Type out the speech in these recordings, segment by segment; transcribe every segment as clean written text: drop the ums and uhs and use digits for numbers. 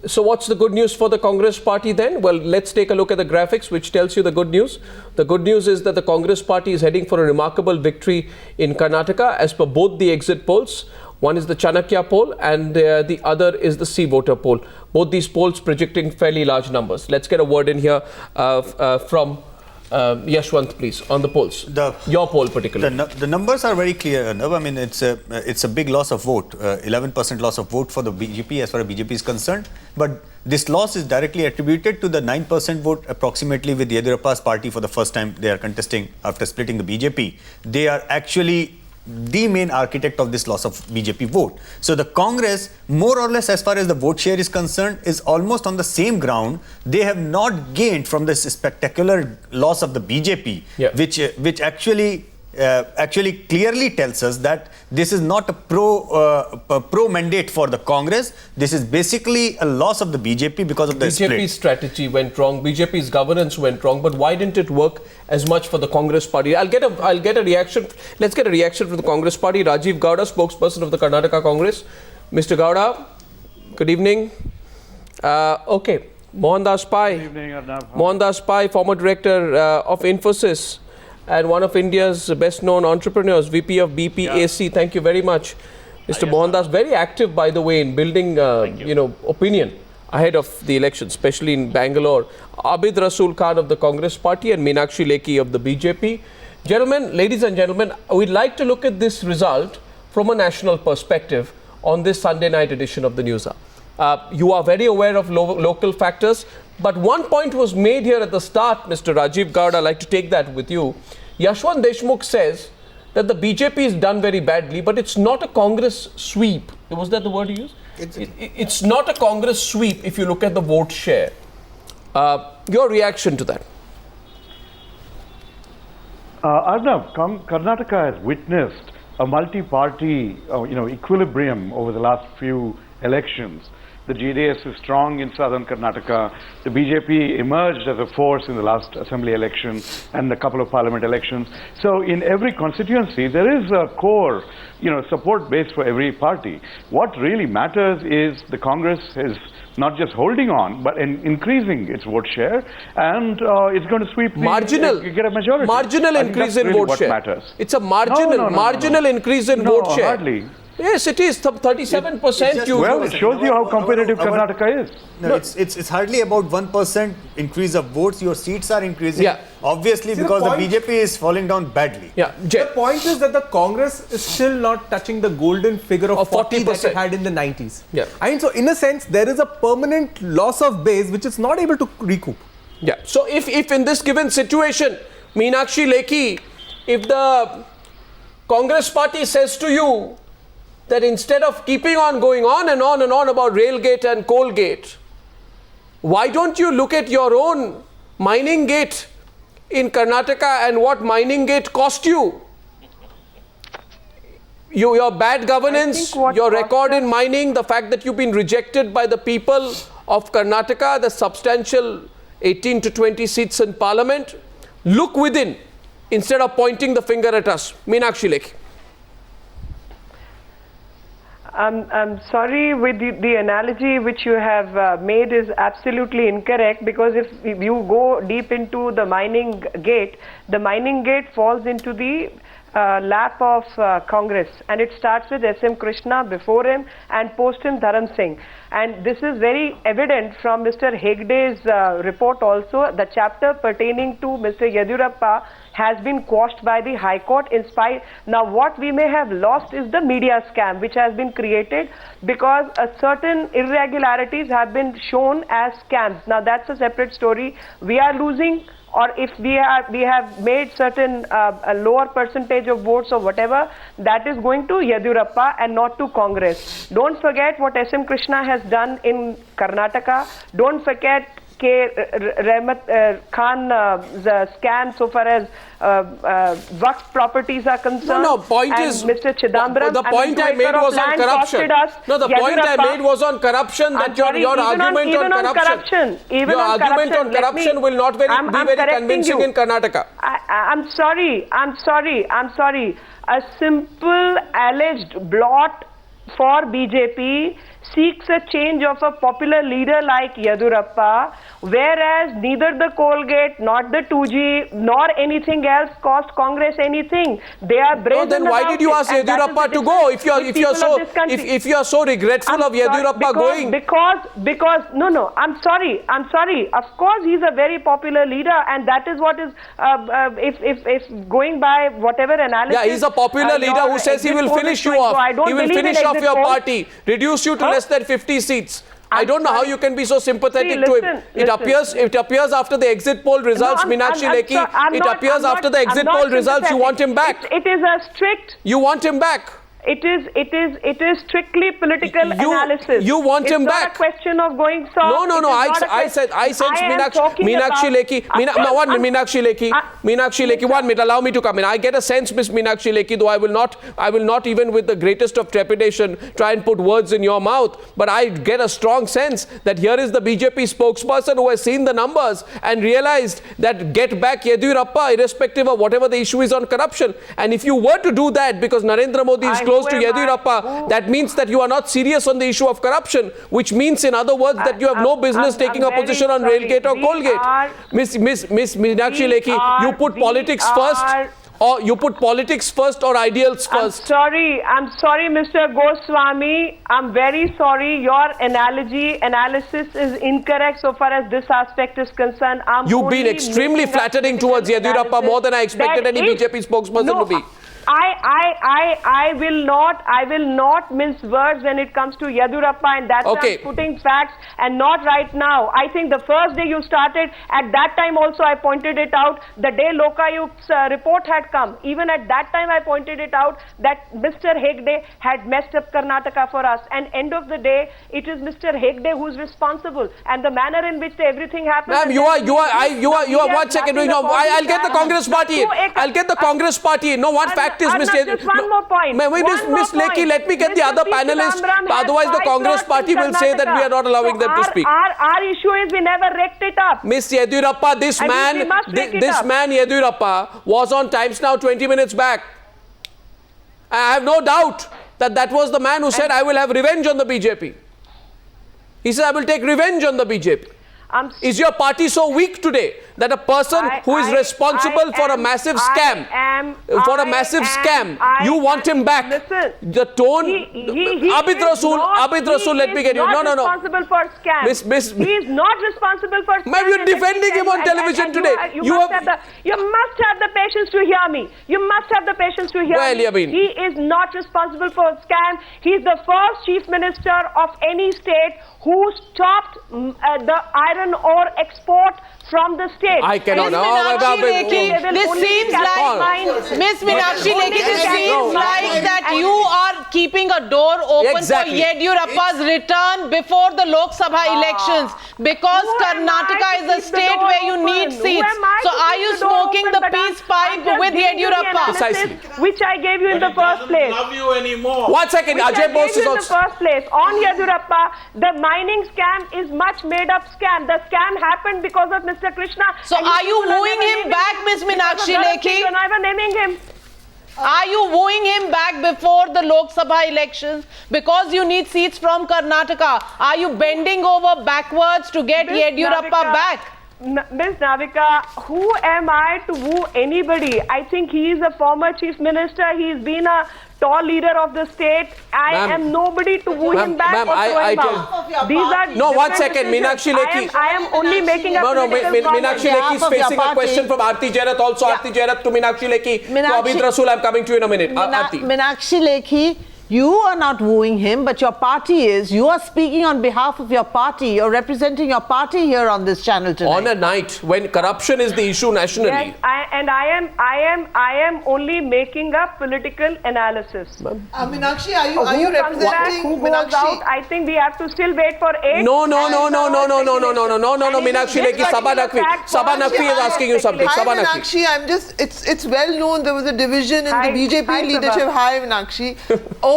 So what's the good news for the Congress party then? Well, let's take a look at the graphics, which tells you the good news. The good news is that the Congress party is heading for a remarkable victory in Karnataka as per both the exit polls. One is the Chanakya poll and the other is the C voter poll. Both these polls projecting fairly large numbers. Let's get a word in here from Yashwant, please, on the polls. Your poll particularly. The numbers are very clear. I mean, it's a big loss of vote, 11% loss of vote for the BJP as far as BJP is concerned. But this loss is directly attributed to the 9% vote approximately with Yediyurappa's party for the first time they are contesting after splitting the BJP. They are actually the main architect of this loss of BJP vote. So the Congress, more or less as far as the vote share is concerned, is almost on the same ground. They have not gained from this spectacular loss of the BJP, which actually clearly tells us that this is not a pro mandate for the Congress. This is basically a loss of the BJP because of the split. BJP's strategy went wrong. BJP's governance went wrong. But why didn't it work as much for the Congress party? I'll get a reaction. Let's get a reaction from the Congress party. Rajiv Gowda, spokesperson of the Karnataka Congress. Mr. Gowda, good evening. Okay. Mohandas Pai. Good evening, Arnav. Mohandas Pai, former director of Infosys and one of India's best-known entrepreneurs, VP of BPAC. Yeah. Thank you very much, Mr. Mohandas. Very active, by the way, in building, opinion ahead of the election, especially in Bangalore. Abid Rasool Khan of the Congress Party and Meenakshi Lekhi of the BJP. Gentlemen, ladies and gentlemen, we'd like to look at this result from a national perspective on this Sunday night edition of the Newshour. You are very aware of local factors, but one point was made here at the start, Mr. Rajiv Gowda. I'd like to take that with you. Yashwant Deshmukh says that the BJP has done very badly, but it's not a Congress sweep. Was that the word you used? It's not a Congress sweep if you look at the vote share. Your reaction to that? Arnav, Karnataka has witnessed a multi-party equilibrium over the last few elections. The JDS is strong in southern Karnataka. The BJP emerged as a force in the last assembly election and a couple of parliament elections. So in every constituency, there is a core, support base for every party. What really matters is the Congress is not just holding on, but increasing its vote share, and it's going to sweep get a majority. Marginal increase in vote share. Matters. It's a marginal increase in vote share. Hardly. Yes, it is 37%. Well, it shows you how competitive Karnataka is. No, it's hardly about 1% increase of votes. Your seats are increasing. Yeah. Obviously, because the BJP is falling down badly. Yeah. The point is that the Congress is still not touching the golden figure of 40% that it had in the 90s. Yeah. And so, in a sense, there is a permanent loss of base which it's not able to recoup. Yeah. So, if in this given situation, Meenakshi Lekhi, if the Congress party says to you that instead of keeping on going on and on and on about Railgate and Coalgate, why don't you look at your own mining gate in Karnataka and what mining gate cost you? Your bad governance, your record in mining, the fact that you've been rejected by the people of Karnataka, the substantial 18 to 20 seats in parliament. Look within instead of pointing the finger at us. Meenakshi Lekhi. I'm sorry, with the analogy which you have made is absolutely incorrect, because if you go deep into the mining gate falls into the lap of Congress, and it starts with S.M. Krishna before him and post him Dharam Singh. And this is very evident from Mr. Hegde's report also. The chapter pertaining to Mr. Yediyurappa has been quashed by the High Court in spite. Now what we may have lost is the media scam which has been created, because certain irregularities have been shown as scams. Now that's a separate story. We are losing, or if we have made certain a lower percentage of votes or whatever, that is going to Yediyurappa and not to Congress. Don't forget what S.M. Krishna has done in Karnataka. Don't forget Rahmat Khan's scam so far as Waqf properties are concerned. No, point is, Mr. Chidambaram, the point I made was on corruption. No, the point I made was on corruption, that your argument on corruption. Your argument on corruption will not be very convincing in Karnataka. I'm sorry. A simple alleged blot for BJP seeks a change of a popular leader like Yediyurappa, whereas neither the Colgate, not the 2G, nor anything else cost Congress anything. They are brazen. Then why did you ask Yediyurappa to go? If you are so regretful of Yediyurappa going? Because no, I'm sorry. Of course, he's a very popular leader, and that is what is if going by whatever analysis. Yeah, he's a popular leader who says he will finish you off. He will finish off your party, reduce you to less than 50 seats. I don't know how you can be so sympathetic to him. It appears after the exit poll results, Meenakshi Lekhi, it appears after the exit poll results, you want him back. It is a strict... You want him back. It is strictly political analysis. You want him back. It's not a question of going soft. No. I said Meenakshi Lekhi. Meenakshi Lekhi. 1 minute. Allow me to come in. I get a sense, Miss Meenakshi Lekhi, though I will not even with the greatest of trepidation try and put words in your mouth. But I get a strong sense that here is the BJP spokesperson who has seen the numbers and realized that get back Yediyurappa, irrespective of whatever the issue is on corruption. And if you were to do that because Narendra Modi is close to Yediyurappa, that means that you are not serious on the issue of corruption, which means in other words that you have no business taking a position on Railgate or Colgate. Miss Meenakshi Lekhi, you put politics first, or you put politics first or ideals first. I'm sorry, Mr. Goswami. I'm very sorry. Your analysis is incorrect so far as this aspect is concerned. You've been extremely flattering towards Yediyurappa, more than I expected any BJP spokesperson to be. I will not mince words when it comes to Yediyurappa, and that's why I'm putting facts and not right now. I think the first day you started, at that time also I pointed it out, the day Lokayukt's report had come, even at that time I pointed it out that Mr. Hegde had messed up Karnataka for us, and end of the day it is Mr. Hegde who's responsible, and the manner in which everything happened. Ma'am, you are 1 second. I'll get the Congress party in. I'll get the Congress party in. No, one fact is, just one more point. Miss Lekhi, let me get the other panelists. Otherwise, the Congress party will say that we are not allowing them to speak. Our issue is we never wrecked it up. Miss Yediyurappa, this man Yediyurappa was on Times Now 20 minutes back. I have no doubt that was the man who said, I will have revenge on the BJP. He said, I will take revenge on the BJP. Is your party so weak today that a person who is responsible for a massive scam, you want him back? Listen, the tone, Abid Rasool, let me get you. No. Responsible for scam. He is not responsible for scam. Ma'am, you're defending him on television today. You must have the patience to hear me. You must have the patience to hear me. He is not responsible for scam. He is the first chief minister of any state who stopped the iron ore export from the state. I cannot. This seems like, Miss Meenakshi Lekhi, this seems like that you are keeping a door open for Yediyurappa's return before the Lok Sabha elections, because Karnataka is a state where you need seats. So are you smoking the peace pipe with Yediyurappa? Precisely. Which I gave you in the first place. I don't love you anymore. 1 second, Ajay Bose is in the first place. On Yediyurappa, the mining scam is much made up scam. The scam happened because of Mr. Krishna. So are you wooing him back, Miss Meenakshi Lekhi? You're never naming him. Are you wooing him back before the Lok Sabha elections because you need seats from Karnataka? Are you bending over backwards to get Yediyurappa back? Ms. Navika, who am I to woo anybody? I think he is a former chief minister. He's been a tall leader of the state. I am nobody to woo him back or throw him out. These are no, 1 second, Meenakshi Lekhi. I am only making a Meenakshi Lekhi is facing a question from Aarti Jairath also. Aarti Jairath to Meenakshi Lekhi. To Abid Rasool, I'm coming to you in a minute. Meenakshi Lekhi, you are not wooing him, but your party is. You are speaking on behalf of your party. You're representing your party here on this channel tonight. On a night when corruption is the issue nationally. Yes, I am only making a political analysis. Meenakshi, are you representing who goes out? I think we have to still wait for 8. No, Meenakshi Lekhi, Sabha Naqvi is asking you something. Hi, Meenakshi, it's well known there was a division in the BJP leadership. Hi, Meenakshi.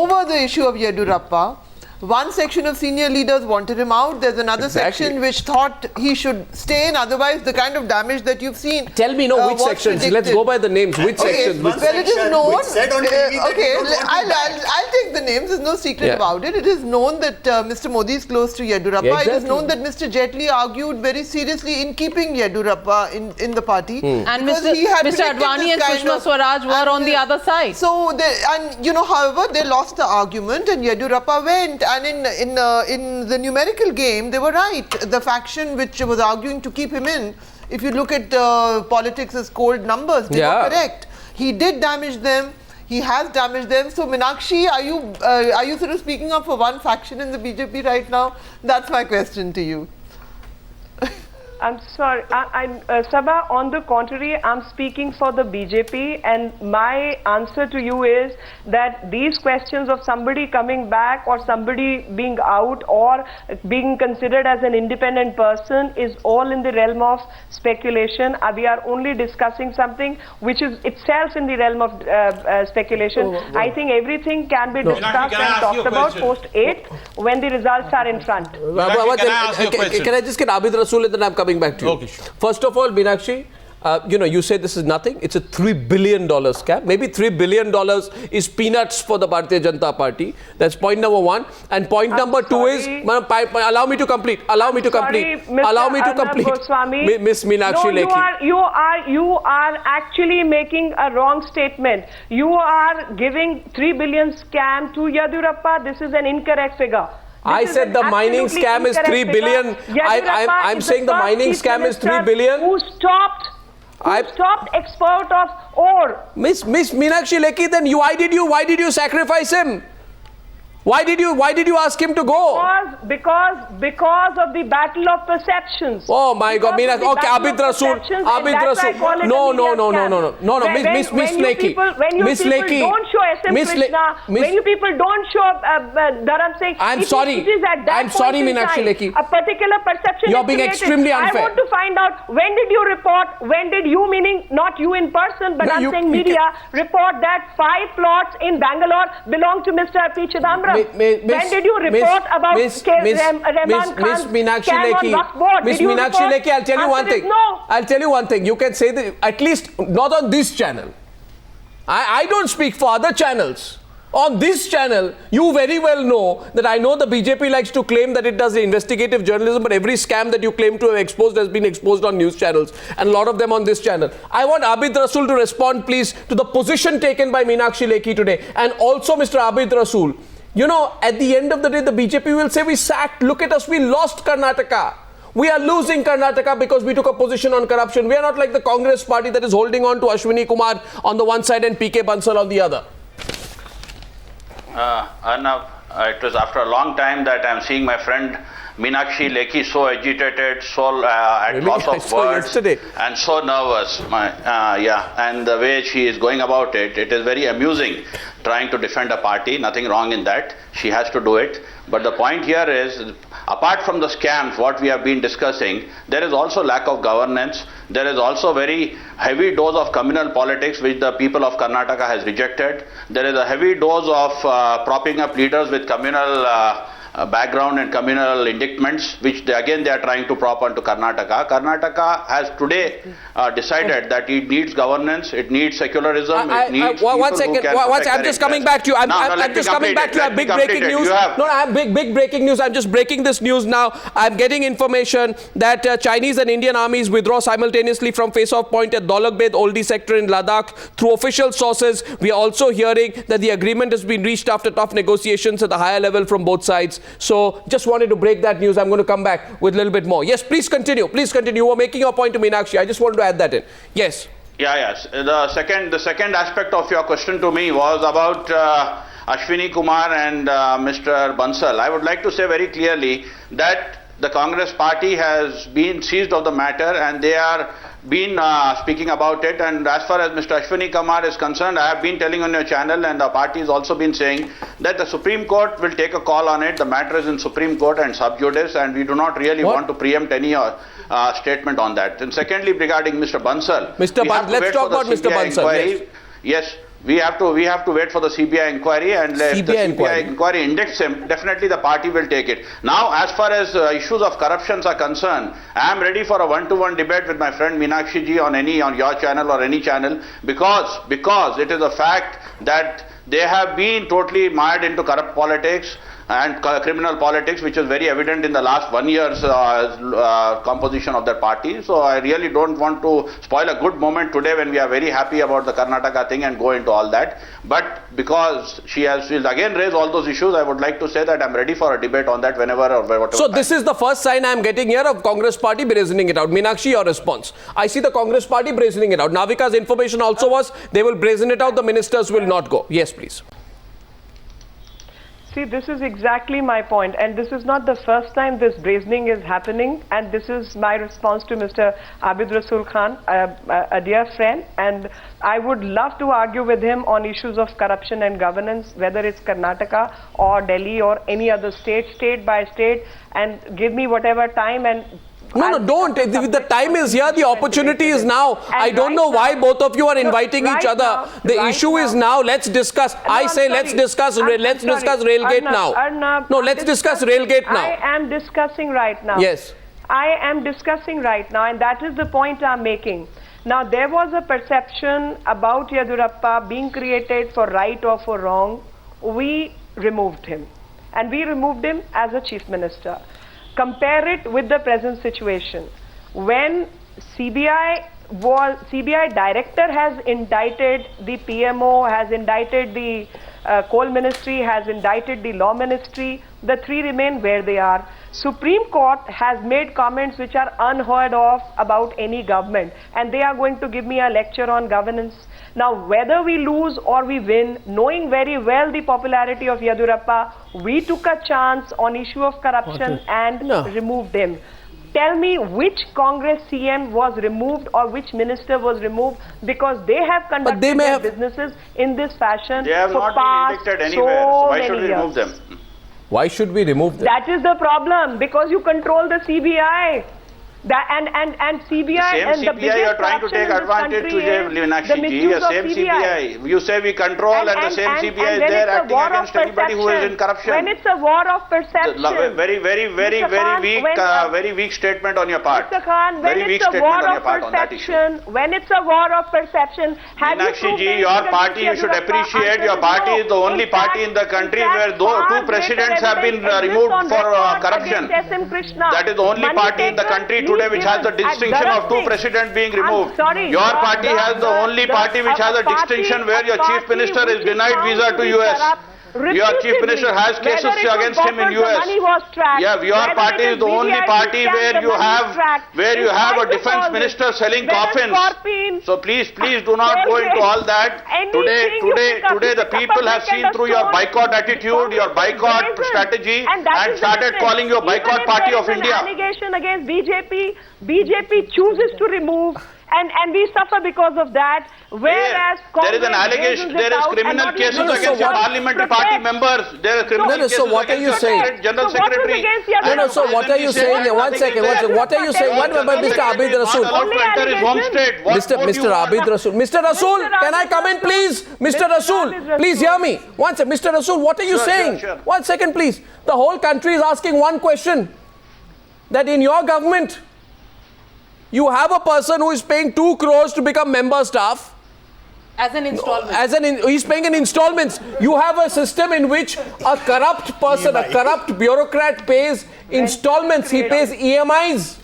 Over the issue of Yediyurappa, One section of senior leaders wanted him out. There's another section which thought he should stay in. Otherwise, the kind of damage that you've seen. Tell me, which sections? Predicted. Let's go by the names. Which sections? Well, it is known. I'll take the names. There's no secret about it. It is known that Mr. Modi is close to Yediyurappa. Yeah, exactly. It is known that Mr. Jaitley argued very seriously in keeping Yediyurappa in the party. And Mr. Advani and Sushma Swaraj were on the other side. So, however, they lost the argument and Yediyurappa went. And in the numerical game, they were right. The faction which was arguing to keep him in, if you look at politics as cold numbers, they were correct. He did damage them. He has damaged them. So, Meenakshi, are you sort of speaking up for one faction in the BJP right now? That's my question to you. I'm sorry, Sabha, on the contrary, I'm speaking for the BJP, and my answer to you is that these questions of somebody coming back or somebody being out or being considered as an independent person is all in the realm of speculation. We are only discussing something which is itself in the realm of speculation. I think everything can be discussed and talked about post-8 when the results are in front. Can I just get Abid Rasool and then I'm coming back to you. Okay, sure. First of all, Meenakshi, you say this is nothing. It's a $3 billion scam. Maybe $3 billion is peanuts for the Bharatiya Janata Party. That's point number one. And point number two is, allow me to complete. Allow me to complete. Miss Meenakshi Lekhi. You are actually making a wrong statement. You are giving 3 billion scam to Yediyurappa. This is an incorrect figure. I said the mining scam is 3 billion. I'm saying the mining scam is 3 billion. Who stopped export of ore? Miss Meenakshi Lekhi, then why did you sacrifice him? Why did you ask him to go? Because of the battle of perceptions. Oh my God, Meenakshi. Okay, Abid Rasool. No, Miss Lekhi. When you people don't show SM Krishna, when you people don't show Dharam Singh, I'm sorry, Meenakshi Lekhi. A particular perception. You're being extremely unfair. I want to find out when did you report? When did you, meaning not you in person, but I'm saying media, report that 5 plots in Bangalore belong to Mr. P. Chidambaram? When did you report about Rahman Khan's scam on Waqf Board? Miss Meenakshi Lekhi, I'll tell you one thing. No. I'll tell you one thing. You can say that, at least not on this channel. I don't speak for other channels. On this channel, you very well know that I know the BJP likes to claim that it does investigative journalism, but every scam that you claim to have exposed has been exposed on news channels, and a lot of them on this channel. I want Abid Rasool to respond, please, to the position taken by Meenakshi Lekhi today, and also Mr. Abid Rasool. At the end of the day, the BJP will say, we sacked, look at us, we lost Karnataka. We are losing Karnataka because we took a position on corruption. We are not like the Congress party that is holding on to Ashwini Kumar on the one side and PK Bansal on the other. Arnav, it was after a long time that I am seeing my friend Meenakshi Lekhi so agitated, so at loss of words, and so nervous. And the way she is going about it, it is very amusing, trying to defend a party. Nothing wrong in that. She has to do it. But the point here is, apart from the scams, what we have been discussing, there is also lack of governance. There is also very heavy dose of communal politics, which the people of Karnataka has rejected. There is a heavy dose of propping up leaders with communal background and communal indictments, which they are trying to prop onto Karnataka. Karnataka has today decided that it needs governance, it needs secularism, it needs one second. I'm just coming back to you. I'm just coming back to you. I have big breaking news. No, I have big breaking news. I'm just breaking this news now. I'm getting information that Chinese and Indian armies withdraw simultaneously from face-off point at Dolakbed Oldie sector in Ladakh. Through official sources, we are also hearing that the agreement has been reached after tough negotiations at the higher level from both sides. So, just wanted to break that news. I'm going to come back with a little bit more. Yes, please continue. Please continue. You were making your point to Meenakshi. I just wanted to add that in. Yes. Yes. The second aspect of your question to me was about Ashwini Kumar and Mr. Bansal. I would like to say very clearly that the Congress party has been seized of the matter and they are been speaking about it. And as far as Mr. Ashwini Kumar is concerned, I have been telling on your channel, and the party has also been saying that the Supreme Court will take a call on it. The matter is in Supreme Court and sub judice, and we do not really want to preempt any statement on that. And secondly, regarding Mr. Bansal, let's talk about Mr. Bansal. Yes, We have to wait for the CBI inquiry, and if the CBI inquiry indicts him, definitely the party will take it. Now, as far as issues of corruptions are concerned, I am ready for a one-to-one debate with my friend Meenakshi ji on your channel or any channel, because it is a fact that they have been totally mired into corrupt politics and criminal politics, which is very evident in the last 1 year's composition of their party. So I really don't want to spoil a good moment today when we are very happy about the Karnataka thing and go into all that. But because she'll again raise all those issues, I would like to say that I'm ready for a debate on that whenever or whatever. So this is the first sign I'm getting here of Congress party brazening it out. Meenakshi, your response. I see the Congress party brazening it out. Navika's information also was they will brazen it out, the ministers will not go. Yes, please. See, this is exactly my point, and this is not the first time this brazening is happening, and this is my response to Mr. Abid Rasool Khan, a dear friend, and I would love to argue with him on issues of corruption and governance, whether it's Karnataka or Delhi or any other state by state, and give me whatever time and No, don't. The time is here. The opportunity is now. I don't know why both of you are inviting each other. The issue is now. Let's discuss. I say let's discuss Railgate now. No, let's discuss Railgate now. I am discussing right now. Yes. I am discussing right now, and that is the point I'm making. Now, there was a perception about Yediyurappa being created for right or for wrong. We removed him, and we removed him as a chief minister. Compare it with the present situation. When CBI director has indicted the PMO, has indicted the coal ministry, has indicted the law ministry, the three remain where they are. Supreme Court has made comments which are unheard of about any government, and they are going to give me a lecture on governance. Now, whether we lose or we win, knowing very well the popularity of Yediyurappa, we took a chance on issue of corruption and removed him. Tell me which Congress CM was removed or which minister was removed, because they have conducted their businesses in this fashion. They have not been indicted anywhere, so why should we remove them? Why should we remove them? That is the problem, because you control the CBI. And CBI and the biggest you are trying to take advantage to Meenakshi ji, the same CBI. You say we control and the same CBI is there acting against anybody who is in corruption. When it's a war of perception. Very weak statement on your part. Mr. Khan, when it's a war of perception, Meenakshi ji, your party, you should appreciate, your party is the only party in the country where two presidents have been removed for corruption. That is the only party in the country today which has the distinction of two presidents being removed. Your party has the only party which has a distinction where your chief minister is denied visa to US. Your chief minister has cases against him in US. Yeah, your party is the only party where you have a defense minister selling coffins. So please do not go into all that. Today the people have seen through your boycott attitude, your boycott strategy, and started calling you a boycott party of India. Allegation against BJP chooses to remove. And we suffer because of that. Whereas there is an allegation, there is criminal cases against your parliamentary party members. There are criminal cases against your general secretary. So what are you saying? One second. What are you saying? What about Mr. Abid Rasool? Mr. Abid Rasool. Mr. Rasool, can I come in, please? Mr. Rasool, please hear me. One second. Mr. Rasool, what are you saying? Sure. 1 second, please. The whole country is asking one question. That in your government, you have a person who is paying 2 crores to become member staff. As an installment. He's paying in installments. You have a system in which a corrupt person, a corrupt bureaucrat pays installments. He pays EMIs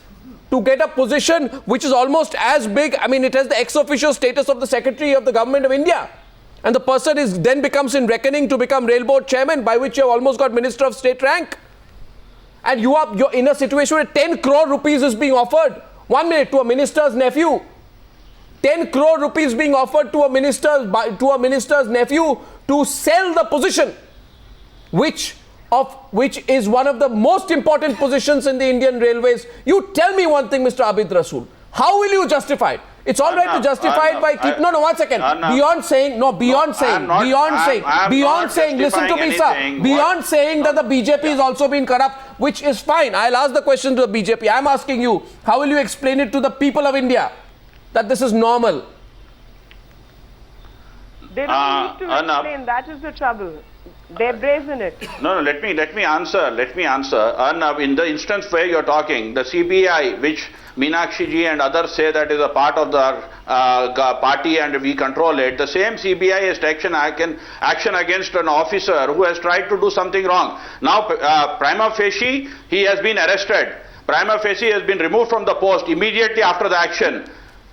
to get a position which is almost as big. I mean, it has the ex officio status of the Secretary of the Government of India. And the person then becomes in reckoning to become Rail Board Chairman, by which you have almost got Minister of State rank. And you're in a situation where 10 crore rupees is being offered. 1 minute, to a minister's nephew. 10 crore rupees being offered to a minister's nephew to sell the position, which is one of the most important positions in the Indian Railways. You tell me one thing, Mr. Abid Rasool. How will you justify it? It's all right to justify it by one second. Beyond saying, listen to me, sir. Beyond saying that the BJP is also being corrupt, which is fine. I'll ask the question to the BJP. I'm asking you, how will you explain it to the people of India that this is normal? They don't need to explain. That is the trouble. They brazen it. No, let me answer. Arnab, in the instance where you're talking, the CBI, which Meenakshi ji and others say that is a part of the party and we control it, the same CBI has taken action against an officer who has tried to do something wrong. Now, prima facie, he has been arrested. Prima facie has been removed from the post immediately after the action.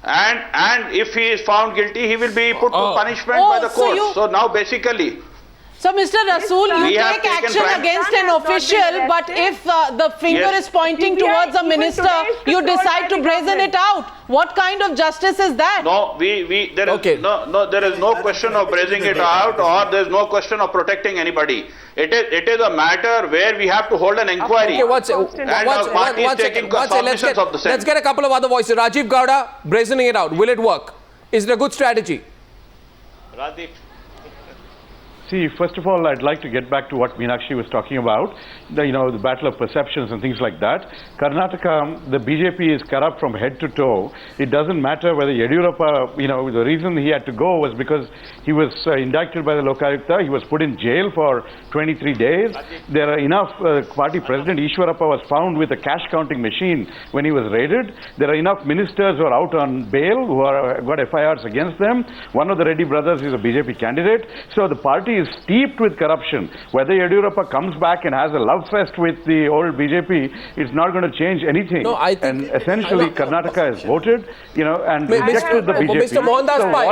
And if he is found guilty, he will be put to punishment by the court. So now basically... So, Mr. Rasool, you take action against an official, but if the finger is pointing towards a minister, you decide to brazen it out. What kind of justice is that? No, there is no question of brazening it out, or there is no question of protecting anybody. It is a matter where we have to hold an inquiry. Let's get a couple of other voices. Rajiv Gowda, brazening it out. Will it work? Is it a good strategy? Rajiv. See, first of all, I'd like to get back to what Meenakshi was talking about, the battle of perceptions and things like that. Karnataka, the BJP is corrupt from head to toe. It doesn't matter whether Yediyurappa, the reason he had to go was because he was indicted by the Lokayukta. He was put in jail for 23 days. There are enough, party president Ishwarappa was found with a cash counting machine when he was raided. There are enough ministers who are out on bail, who are got FIRs against them. One of the Reddy brothers is a BJP candidate. So the party is steeped with corruption. Whether Yediyurappa comes back and has a love fest with the old BJP, it's not going to change anything. No, and essentially, Karnataka has voted, and rejected the BJP. Mr. Mohandas Pai,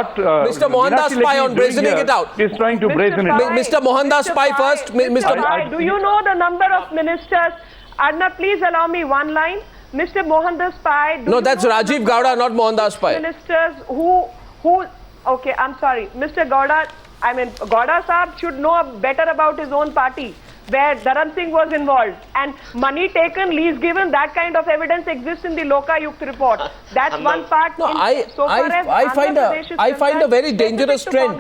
Mr. Mohandas Pai on brazening it out. He's trying to brazen it out. Mr. Mohandas Pai first. Mr. Pai, do you know the number of ministers? Arnab, please allow me one line. Mr. Mohandas Pai. No, that's Rajiv Gowda, not Mohandas Pai. Ministers who, okay, I'm sorry. Mr. Gowda, Gowda Saab should know better about his own party, where Dharam Singh was involved, and money taken, lease given, that kind of evidence exists in the Lokayukt report. That's one part. No, I find a very dangerous trend.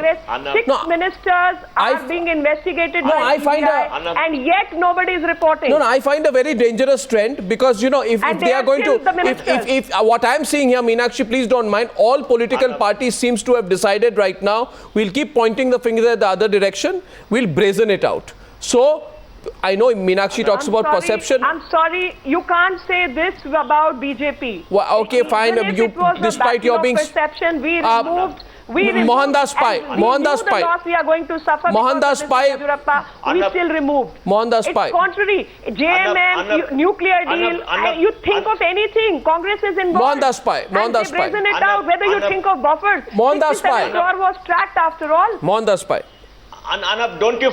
Six ministers are being investigated by CBI, and yet nobody is reporting. No, I find a very dangerous trend because, if they are going to, if what I'm seeing here, Meenakshi, please don't mind, all political parties seems to have decided right now, we'll keep pointing the finger at the other direction, we'll brazen it out. So, I know Meenakshi talks about perception. I'm sorry, you can't say this about BJP. Well, okay, fine. Despite your being perception, we removed. Mohandas Pai. Mohandas Pai. We are going to suffer. Mohandas Pai. We still removed. Mohandas Pai. It's contrary. JMM, nuclear deal. You think of anything. Congress is involved. Mohandas Pai. Mohandas Pai. Brazen it out. Whether you think of buffers. Mohandas Pai. was tracked after all. Mohandas Pai. Anab, don't you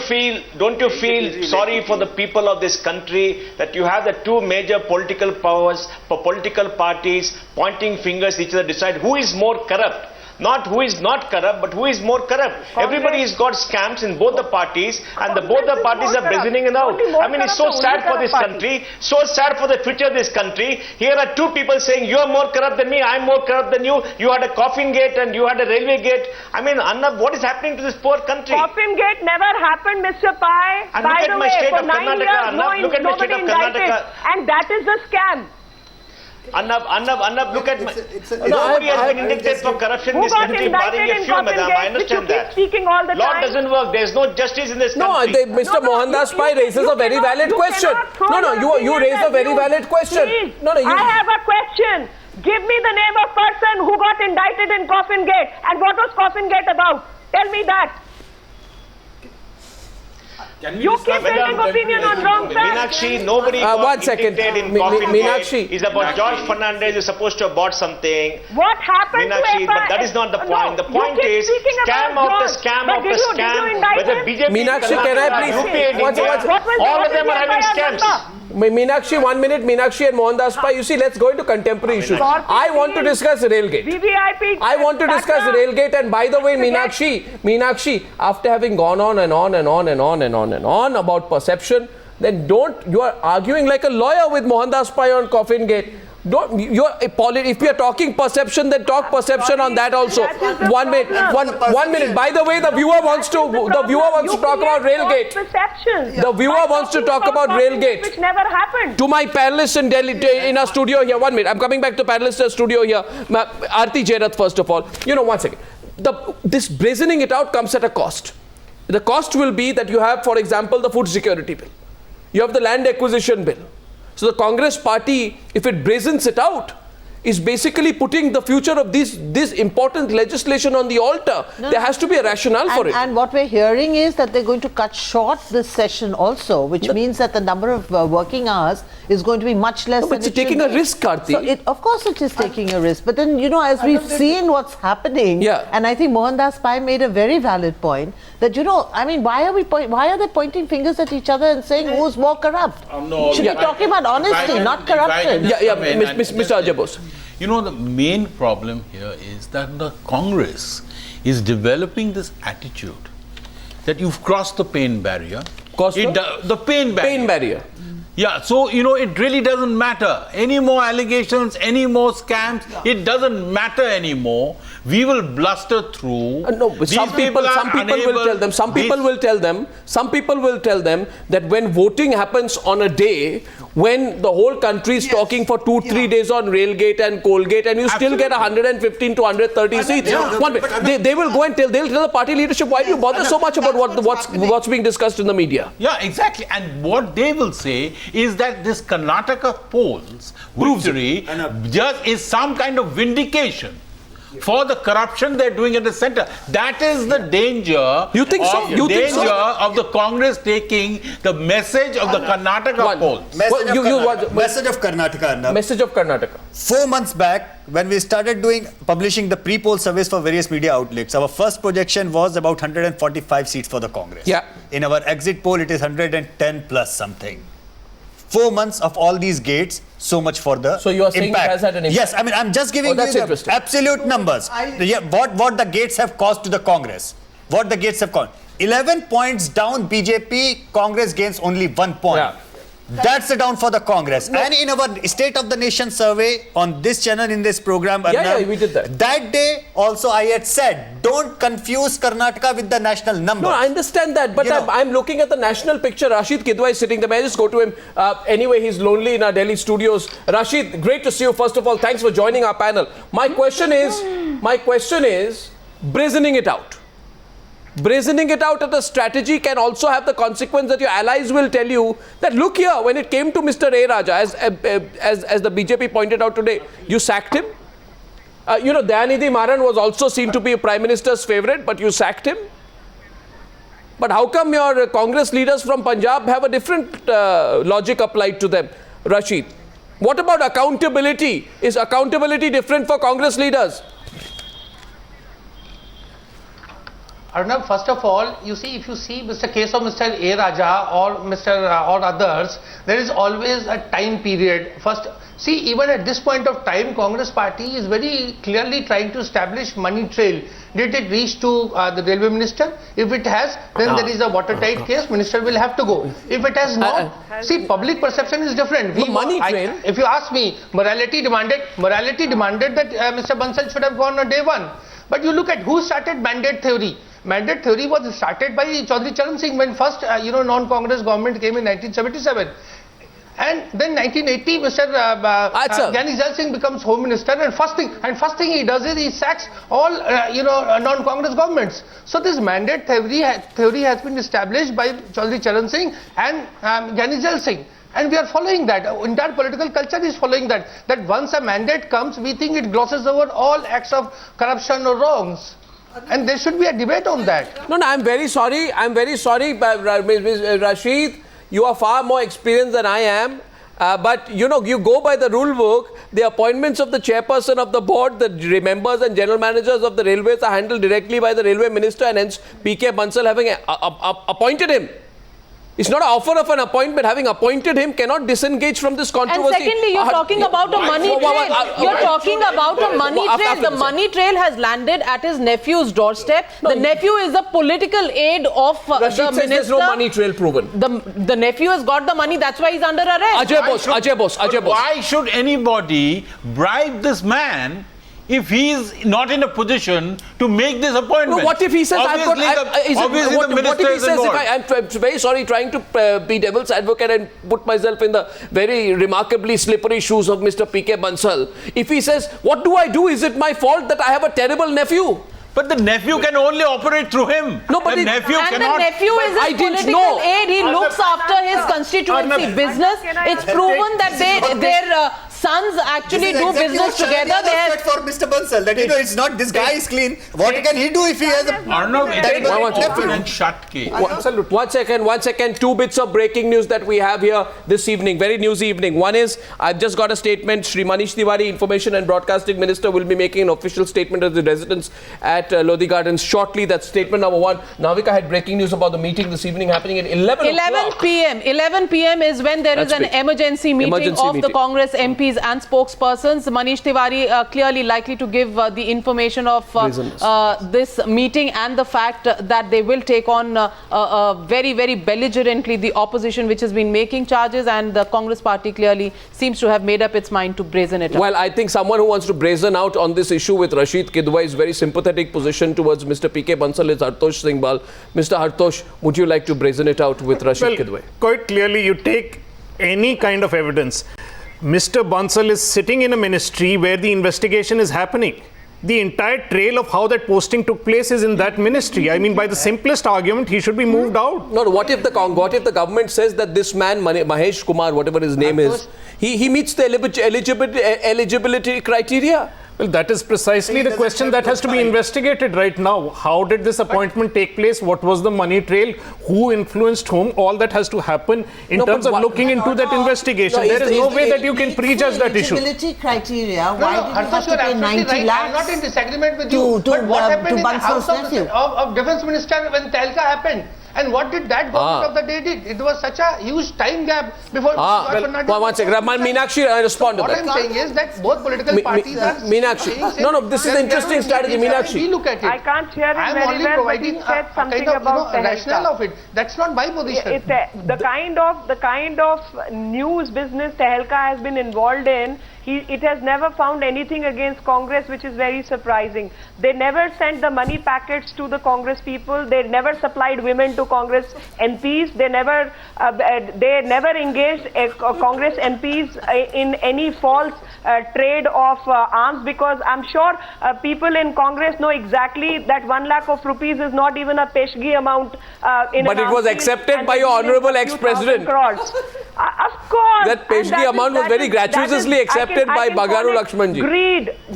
feel sorry for the people of this country that you have the two major political powers, political parties pointing fingers at each other, decide who is more corrupt? Not who is not corrupt, but who is more corrupt. Everybody has got scams in both the parties, and both the parties are brazening it out. It's so sad for this country, so sad for the future of this country. Here are two people saying, you are more corrupt than me, I am more corrupt than you. You had a coffin gate and you had a railway gate. Anna, what is happening to this poor country? Coffin gate never happened, Mr. Pai. And by the way, for 9 years, look at my state of Karnataka. And that is the scam. Annab, look at nobody has been indicted for corruption in this country, barring a few, madam. I understand that. Law doesn't work. There is no justice in this country. No, Mr. Mohandas Pai raises a very valid question. You raise a very valid question. I have a question. Give me the name of person who got indicted in Coffin Gate, and what was Coffin Gate about? Tell me that. You keep taking opinion on wrong facts. Meenakshi, nobody got indicted in Coffin Gate. It's about George Fernandez is supposed to have bought something. What happened Meenakshi, but that is not the point. The point is scam after scam after scam. Whether BJP, Meenakshi, can I please? All of them are having scams. Meenakshi, 1 minute, Meenakshi and Mohandas Pai. You see, let's go into contemporary issues. I want to discuss Railgate. I want to discuss Railgate, and by the way, Meenakshi, after having gone on and on about perception, then you are arguing like a lawyer with Mohandas Pai on Coffin Gate. If you are talking perception, then talk perception on that also. 1 minute. One minute. By the way, the viewer wants to talk about Railgate. The viewer wants to talk about Railgate. Which never happened. To my panelists in Delhi, in our studio here. 1 minute. I'm coming back to panelists in our studio here. Aarti Jairath, first of all. 1 second. this brazening it out comes at a cost. The cost will be that you have, for example, the food security bill. You have the land acquisition bill. So the Congress party, if it brazens it out, is basically putting the future of this important legislation on the altar. There has to be a rationale for it. And what we're hearing is that they're going to cut short this session also, which means that the number of working hours is going to be much less. But it's taking a risk, Karthi. So of course it is taking a risk. But then, as we've seen what's happening, and I think Mohandas Pai made a very valid point, that, I mean, why are they pointing fingers at each other and saying who's more corrupt? No, should be talking about honesty, not corruption. Mr. Ajay Bose. The main problem here is that the Congress is developing this attitude that you've crossed the pain barrier. The pain barrier. Pain barrier. Yeah, so, it really doesn't matter. Any more allegations, any more scams, it doesn't matter anymore. We will bluster through. Some people will tell them. Some people will tell them that when voting happens on a day when the whole country is talking for 2-3 days on Railgate and Coalgate, and you still get 115 to 130 seats. They will go and they'll tell the party leadership, why do you bother so much about what's being discussed in the media? Yeah, exactly. And what they will say is that this Karnataka Polls victory just is some kind of vindication for the corruption they're doing at the center. That is the danger. You think so? Of the Congress taking the message of the Karnataka polls. Message of Karnataka. Message of Karnataka. 4 months back, when we started publishing the pre-poll surveys for various media outlets, our first projection was about 145 seats for the Congress. Yeah. In our exit poll, it is 110 plus something. 4 months of all these gates, so much for the So you are saying impact. it has had an impact? Yes, I mean, I'm just giving you the absolute numbers. What the gates have cost to the Congress. What the gates have cost. 11 points down BJP, Congress gains only 1 point. Yeah. That's the down for the Congress. No. And in our State of the Nation survey on this channel, in this program, Arnab, we did that. That day also I had said, don't confuse Karnataka with the national numbers. No, I understand that, but I'm looking at the national picture. Rashid Kidwai is sitting there. May I just go to him? Anyway, he's lonely in our Delhi studios. Rashid, great to see you. First of all, thanks for joining our panel. My question is, brazening it out. Brazening it out as a strategy can also have the consequence that your allies will tell you that, look here, when it came to Mr. A. Raja, as the BJP pointed out today, you sacked him. Dayanidhi Maran was also seen to be a Prime Minister's favourite, but you sacked him. But how come your Congress leaders from Punjab have a different logic applied to them? Rashid, what about accountability? Is accountability different for Congress leaders? Arnab, first of all, if you see Mr. case of Mr. A. Raja or or others, there is always a time period. First, see, even at this point of time, Congress party is very clearly trying to establish money trail. Did it reach to the railway minister? If it has, then there is a watertight case. Minister will have to go. If it has not, see, public perception is different. Money trail. If you ask me, morality demanded that Mr. Bansal should have gone on day one. But you look at who started mandate theory. Mandate theory was started by Chaudhry Charan Singh when first, non-Congress government came in 1977. And then 1980, Mr. Gyani Jail Singh becomes Home Minister, and first thing he does is he sacks all, non-Congress governments. So this mandate theory has been established by Chaudhry Charan Singh and Gyani Jail Singh. And we are following that. Entire political culture is following that. That once a mandate comes, we think it glosses over all acts of corruption or wrongs. And there should be a debate on that. No, I'm very sorry, Rashid. You are far more experienced than I am. But, you go by the rule book. The appointments of the chairperson of the board, the members and general managers of the railways are handled directly by the railway minister, and hence P.K. Bansal having appointed him. It's not an offer of an appointment. Having appointed him cannot disengage from this controversy. And secondly, you're talking about a money trail. You're talking about a money trail. The money trail has landed at his nephew's doorstep. The nephew is the political aide of the minister. There's no money trail proven. The nephew has got the money. That's why he's under arrest. Ajay Bose. Why should anybody bribe this man if he is not in a position to make this appointment? No, what if he says, I'm very sorry, trying to be devil's advocate and put myself in the very remarkably slippery shoes of Mr. P.K. Bansal. If he says, what do I do? Is it my fault that I have a terrible nephew? But the nephew can only operate through him. No, but the nephew is his political aide. He looks after his constituency business. It's proven that their sons actually do business together. They have for Mr. Bansal that it's not this guy is clean. What can he do if he has a shut case? One second. 2 bits of breaking news that we have here this evening. Very newsy evening. One is I've just got a statement. Shri Manish Tiwari, Information and Broadcasting Minister, will be making an official statement of the residents at Lodi Gardens shortly. That's statement number 1. Navika had breaking news about the meeting this evening happening at 11 p.m. 11 p.m. is when there is an emergency meeting of the Congress MPs and spokespersons. Manish Tiwari clearly likely to give the information of this meeting and the fact that they will take on very, very belligerently the opposition, which has been making charges, and the Congress party clearly seems to have made up its mind to brazen it out. Well, I think someone who wants to brazen out on this issue with Rashid Kidwai's very sympathetic position towards Mr. P.K. Bansal is Hartosh Singhbal. Mr. Hartosh, would you like to brazen it out with Rashid Kidwai? Quite clearly, you take any kind of evidence. Mr. Bansal is sitting in a ministry where the investigation is happening. The entire trail of how that posting took place is in that ministry. I mean, by the simplest argument, he should be moved out. No, what if the government says that this man, Mahesh Kumar, whatever his name is, he meets the eligibility criteria? Well, that is precisely the question that has to be investigated right now. How did this appointment take place? What was the money trail? Who influenced whom? All that has to happen in terms of looking into that investigation. There is no way that you can prejudge that issue. Eligibility criteria, why did you have to pay 90 lakhs? I'm not in disagreement with you. But what happened in the house of Defence Minister when Telka happened? And what did that government of the day did? It was such a huge time gap before. One second. Meenakshi, I respond to that. What I'm saying is that both political parties are. Meenakshi, no, this is an interesting strategy. Meenakshi, we look at it. I can't hear it I'm very only well, providing but he said something kind of, about rationale of it. That's not my position. The kind of news business Tehelka has been involved in. It has never found anything against Congress, which is very surprising. They never sent the money packets to the Congress people. They never supplied women to Congress MPs. They never engaged Congress MPs in any false trade of arms, because I'm sure people in Congress know exactly that 1 lakh of rupees is not even a peshgi amount. But it was accepted by your honourable ex-president. Of course. That peshgi amount was very gratuitously accepted by Bagaru Lakshmanji.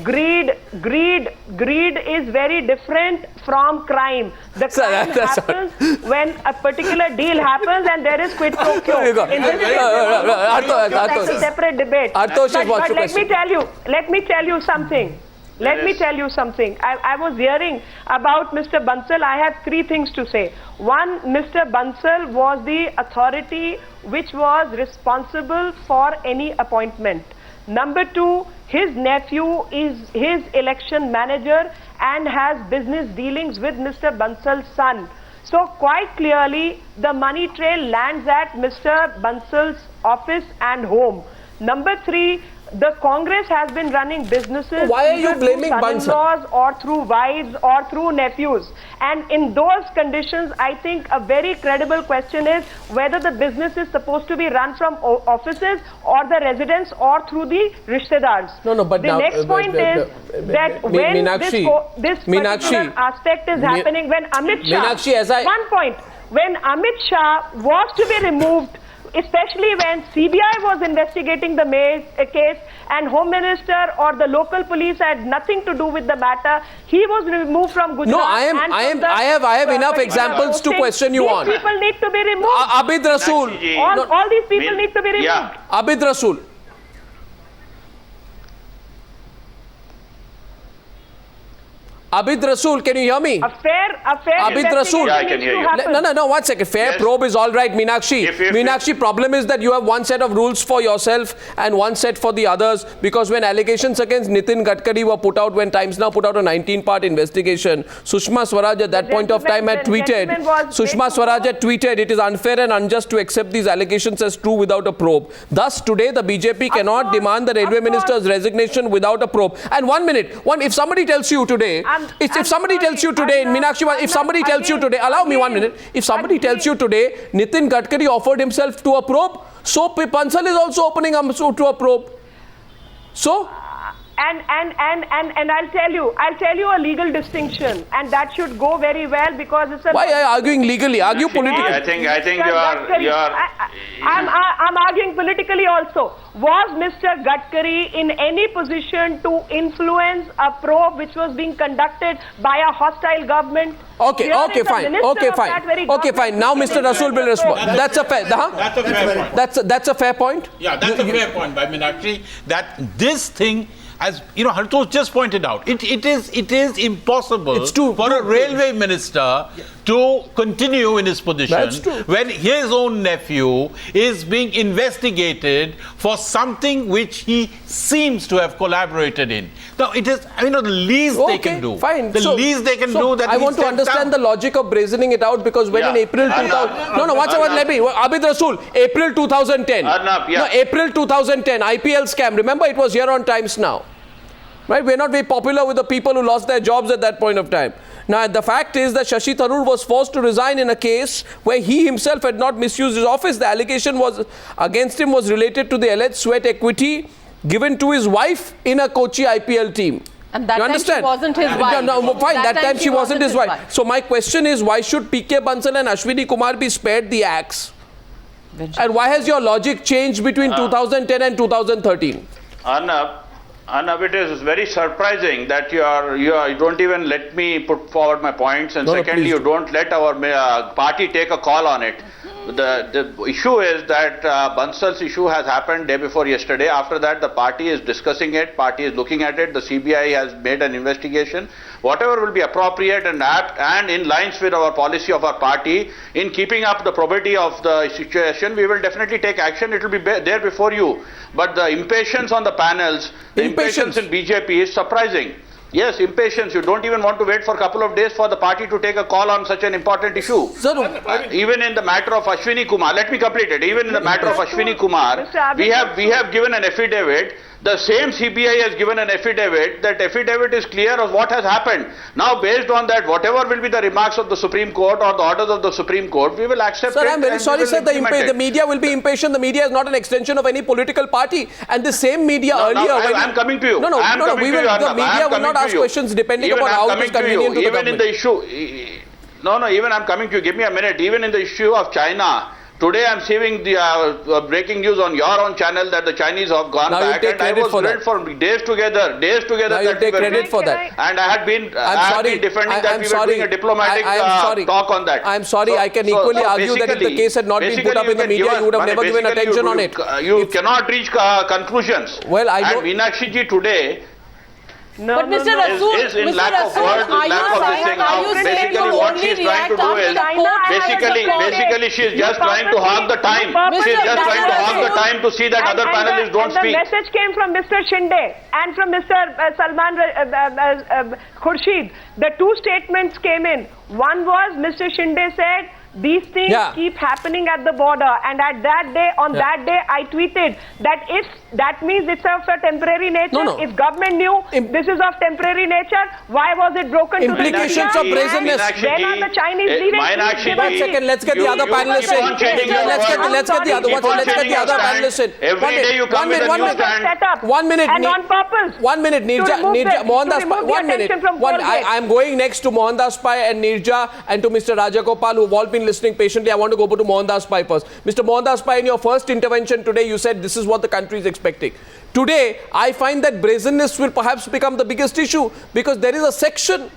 Greed is very different from crime. The crime happens when a particular deal happens and there is quid pro quo. That's a separate debate. But let me tell you something. I was hearing about Mr. Bansal. I have 3 things to say. One, Mr. Bansal was the authority which was responsible for any appointment. Number 2, his nephew is his election manager and has business dealings with Mr. Bansal's son. So quite clearly, the money trail lands at Mr. Bansal's office and home. Number 3, the Congress has been running businesses. Why are you blaming Bansal? Or through wives or through nephews. And in those conditions, I think a very credible question is whether the business is supposed to be run from offices or the residence or through the rishtedars. No, but the next point is that when this particular aspect is happening, when Amit Shah, when Amit Shah was to be removed, especially when CBI was investigating the case and Home Minister or the local police had nothing to do with the matter, he was removed from Gujarat. No, I have enough examples to question you on. These people need to be removed. Abid Rasool. All these people need to be removed. Abid Rasool. Abid Rasool, can you hear me? A fair Abid Rasool. Yeah, I can hear you. No, 1 second. Fair probe is all right, Meenakshi. Meenakshi, problem is that you have one set of rules for yourself and one set for the others, because when allegations against Nitin Gadkari were put out, when Times Now put out a 19-part investigation, Sushma Swaraj at that point of time had tweeted, it is unfair and unjust to accept these allegations as true without a probe. Thus, today the BJP cannot demand the railway minister's resignation without a probe. And 1 minute, if somebody tells you today, if somebody tells you today, Meenakshi, if somebody tells you today, allow me 1 minute, if somebody tells you today, Nitin Gadkari offered himself to a probe, so Bansal is also opening up to a probe. So? And I'll tell you a legal distinction, and that should go very well because it's a. Why are you arguing legally? Argue politically. I think you are. I'm arguing politically also. Was Mr. Gadkari in any position to influence a probe which was being conducted by a hostile government? Okay, fine. Now Mr. Rasool will respond. That's a fair. That's a fair point. That's a fair point. Yeah, that's a fair point by Meenakshi. That this thing, as you know, Hartosh just pointed out, it is impossible for a railway minister to continue in his position when his own nephew is being investigated for something which he seems to have collaborated in. Now, it is, the least they can do. Fine. The least they can do that. I want to understand the logic of brazening it out because when in April 2000, let me, Abid Rasool, April 2010. April 2010, IPL scam. Remember, it was here on Times Now. Right? We're not very popular with the people who lost their jobs at that point of time. Now, the fact is that Shashi Tharoor was forced to resign in a case where he himself had not misused his office. The allegation against him was related to the alleged sweat equity given to his wife in a Kochi IPL team. And that time she wasn't his wife. Fine. That time she wasn't his wife. So my question is, why should PK Bansal and Ashwini Kumar be spared the axe? And why has your logic changed between 2010 and 2013? Arnab, it is very surprising that you don't even let me put forward my points, and secondly, you don't let our party take a call on it. The issue is that Bansal's issue has happened day before yesterday. After that, the party is discussing it, party is looking at it, the CBI has made an investigation. Whatever will be appropriate and apt and in lines with our policy of our party, in keeping up the probity of the situation, we will definitely take action. It will be there before you. But the impatience on the panels, the impatience in BJP is surprising. Yes, impatience. You don't even want to wait for a couple of days for the party to take a call on such an important issue. Even in the matter of Ashwini Kumar, let me complete it. Even in the matter of Ashwini Kumar, we have given an affidavit. The same CBI has given an affidavit. That affidavit is clear of what has happened. Now, based on that, whatever will be the remarks of the Supreme Court or the orders of the Supreme Court, we will accept it. Sir, I'm very sorry, sir. The media will be impatient. The media is not an extension of any political party. And the same media earlier... I'm coming to you. The media will not ask questions depending upon how it is convenient to the government. Even in the issue... even I'm coming to you. Give me a minute. Even in the issue of China... Today I'm seeing the breaking news on your own channel that the Chinese have gone back, and I was grilled for days together. Now you take credit for that. And I had been defending that we were doing a diplomatic talk on that. I'm sorry, I can equally argue that if the case had not been put up in the media, you would have never given attention on it. You cannot reach conclusions. Well, I know. And Meenakshi ji today... But Mr. Rasool, are you saying what she is trying to do is basically she is just trying to hog the time. She is just trying to hog the time to see that other panelists don't speak. The message came from Mr. Shinde and from Mr. Salman Khurshid. The two statements came in. One was Mr. Shinde said, these things keep happening at the border, and at that day, that day, I tweeted that if that means it's of a temporary nature, if government knew this is of temporary nature, why was it broken to the media? Implications of brazenness. When are the Chinese leaving? 1 second, let's get the other panelists in. Let's get the other panelists in. Every day you come with a new stand. 1 minute. And on purpose. 1 minute, Nirja, Mohandas Pai. 1 minute. I'm going next to Mohandas Pai and Nirja and to Mr. Rajagopal, who have all been listening patiently. I want to go to Mohandas Pai first. Mr. Mohandas Pai, in your first intervention today, you said this is what the country is expecting. Today, I find that brazenness will perhaps become the biggest issue because there is a section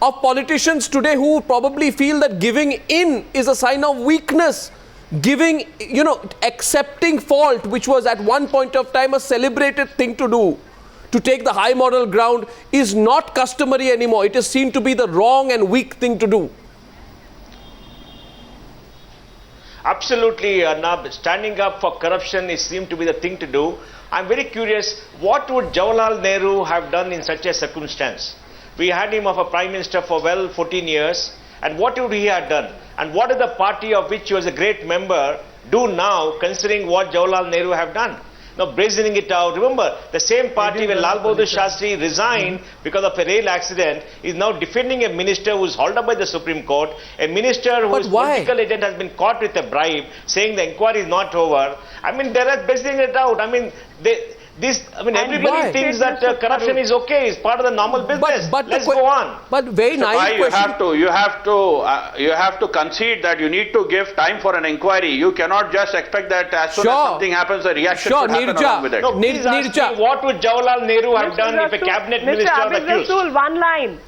of politicians today who probably feel that giving in is a sign of weakness. Accepting fault, which was at one point of time a celebrated thing to do, to take the high moral ground, is not customary anymore. It is seen to be the wrong and weak thing to do. Absolutely, Arnab. Standing up for corruption is seemed to be the thing to do. I'm very curious, what would Jawaharlal Nehru have done in such a circumstance? We had him of a Prime Minister for 14 years. And what would he have done? And what did the party of which he was a great member do now, considering what Jawaharlal Nehru have done? Now, brazening it out. Remember, the same party where Lal Bahadur Shastri resigned because of a rail accident is now defending a minister who is hauled up by the Supreme Court, a minister whose political agent has been caught with a bribe, saying the inquiry is not over. I mean, they are brazening it out. I mean, Everybody thinks that corruption is okay, it's part of the normal business. Let's go on. But very naive question. You have to concede that you need to give time for an inquiry. You cannot just expect that as soon as something happens, a reaction should happen along with it. No, please ask me, what would Jawaharlal Nehru have done if a cabinet minister was accused? Mr. Abid Rasool, one line.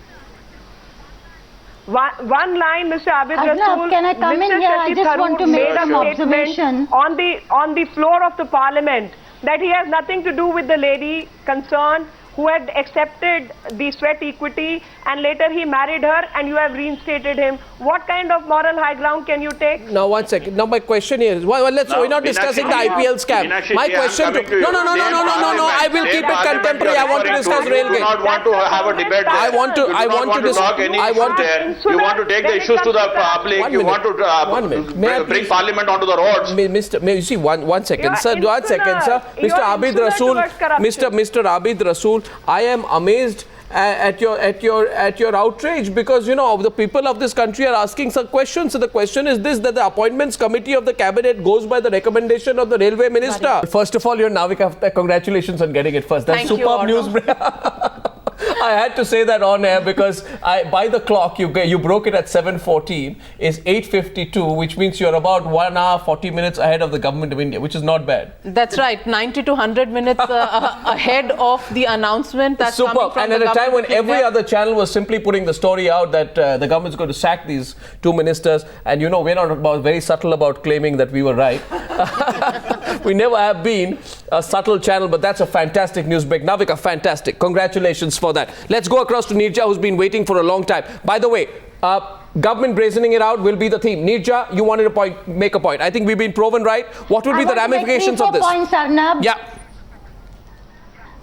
One line, Mr. Abid Rasool. Can I come in here? I just want to make an observation on the floor of the parliament that he has nothing to do with the lady concerned who had accepted the sweat equity and later he married her and you have reinstated him. What kind of moral high ground can you take? Now, 1 second. Now, my question here is, we're not discussing the IPL scam. My question to... No, I will keep it contemporary. I want to discuss Railgate. I do not want to have a debate there. I want to You want to take the issues to the public. You want to bring parliament onto the roads. You see, one second, sir. Mr. Abid Rasool, I am amazed at your outrage because the people of this country are asking some questions. So the question is this: that the appointments committee of the cabinet goes by the recommendation of the railway minister. First of all, Navika, congratulations on getting it first. That's superb news. I had to say that on air because by the clock you broke it at 7:14. It's 8:52, which means you're about 1 hour 40 minutes ahead of the government of India, which is not bad. That's right, 90 to 100 minutes ahead of the announcement that's coming from and at a time when every other channel was simply putting the story out that the government's going to sack these two ministers, and we're not very subtle about claiming that we were right. We never have been a subtle channel, but that's a fantastic news break. Navika, fantastic. Congratulations for that. Let's go across to Nirja, who's been waiting for a long time. By the way, government brazening it out will be the theme. Nirja, you wanted to make a point. I think we've been proven right. What will be the ramifications of this? Points, Arnab.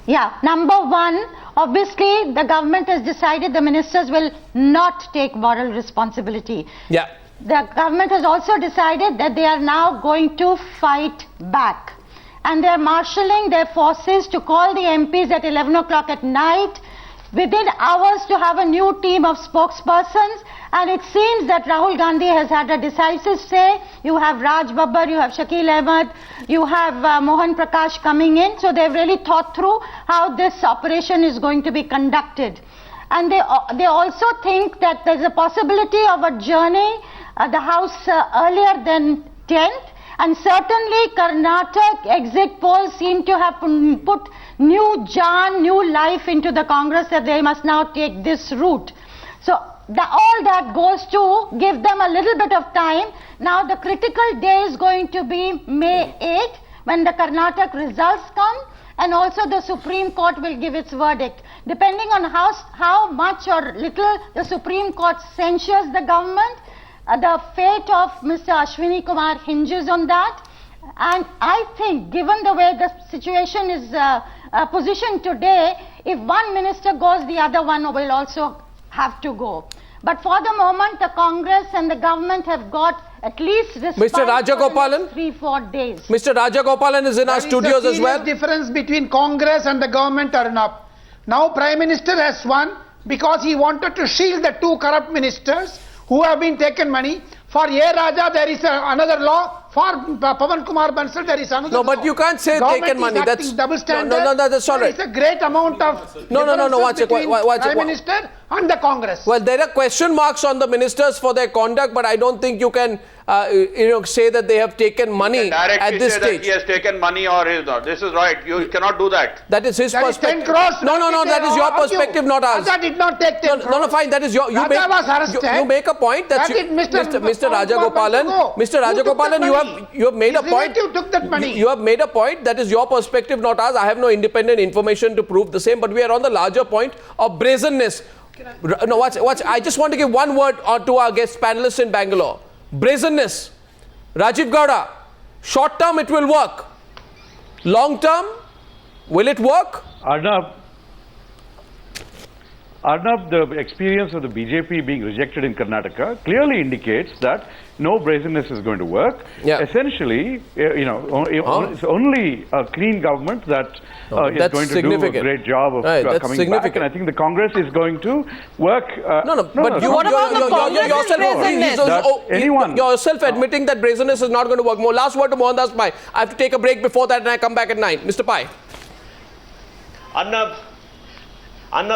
Yeah. Number one, obviously the government has decided the ministers will not take moral responsibility. Yeah. The government has also decided that they are now going to fight back. And they are marshalling their forces to call the MPs at 11 o'clock at night, within hours to have a new team of spokespersons. And it seems that Rahul Gandhi has had a decisive say. You have Raj Babbar, you have Shakil Ahmed, you have Mohan Prakash coming in. So they've really thought through how this operation is going to be conducted. And they also think that there's a possibility of adjourning the House earlier than 10th. And certainly Karnataka exit polls seem to have put new life into the Congress, that they must now take this route. So all that goes to give them a little bit of time. Now the critical day is going to be May 8th when the Karnataka results come, and also the Supreme Court will give its verdict. Depending on how much or little the Supreme Court censures the government, the fate of Mr. Ashwini Kumar hinges on that. And I think, given the way the situation is positioned today, if one minister goes, the other one will also have to go. But for the moment, the Congress and the government have got at least Mr. Rajagopalan, 3-4 days. Mr. Rajagopalan is in our studios as well. There is a difference between Congress and the government, Arnab. Now Prime Minister has won because he wanted to shield the two corrupt ministers who have been taken money. For A. Raja, there is another law. For Pawan Kumar Bansal, there is another law. No, but you can't say taken money. That's double standard. No, that's all right. There is a great amount of no. Watch it. Prime Minister and the Congress. Well, there are question marks on the ministers for their conduct, but I don't think you can, say that they have taken money at this stage. That he has taken money or he is not. This is right. You cannot do that. That is his perspective. Is 10 crores. No. That is your perspective, not ours. Raja did not take 10 crores. No, fine. That is your. You make a point that Mr. Rajagopalan. Mr. Rajagopalan, you have made a point. Took that money. You have made a point. That is your perspective, not ours. I have no independent information to prove the same. But we are on the larger point of brazenness. No, watch. I just want to give one word to our guest panelists in Bangalore. Brazenness. Rajiv Gowda, short term it will work. Long term, will it work? Arnab, the experience of the BJP being rejected in Karnataka clearly indicates that no brazenness is going to work. Yeah. Essentially, it's only a clean government that is going to do a great job of coming back. And I think the Congress is going to work. But what about the Congress brazenness? Yourself admitting that brazenness is not going to work. Last word to Mohandas Pai. I have to take a break before that and I come back at 9. Mr. Pai. Arnab,